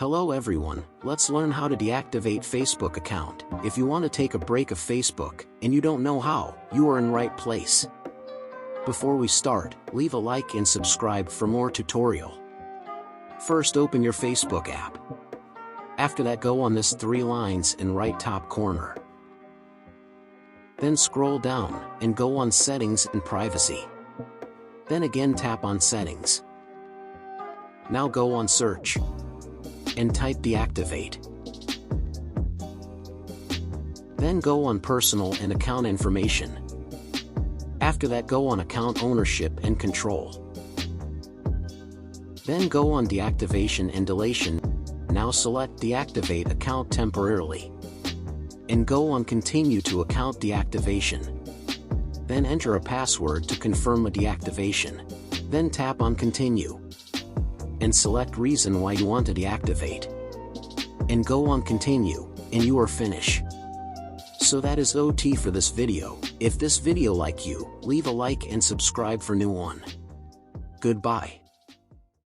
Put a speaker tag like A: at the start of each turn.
A: Hello everyone, let's learn how to deactivate Facebook account. If you want to take a break of Facebook, and you don't know how, you are in right place. Before we start, leave a like and subscribe for more tutorial. First open your Facebook app. After that go on this 3 lines in right top corner. Then scroll down, and go on Settings and Privacy. Then again tap on Settings. Now go on Search. And type Deactivate. Then go on Personal and Account Information. After that go on Account Ownership and Control. Then go on Deactivation and Deletion. Now select Deactivate Account Temporarily. And go on Continue to Account Deactivation. Then enter a password to confirm a deactivation. Then tap on Continue. And select reason why you want to deactivate. And go on Continue, and you are finished. So that is OT for this video. If this video like you, leave a like and subscribe for new one. Goodbye.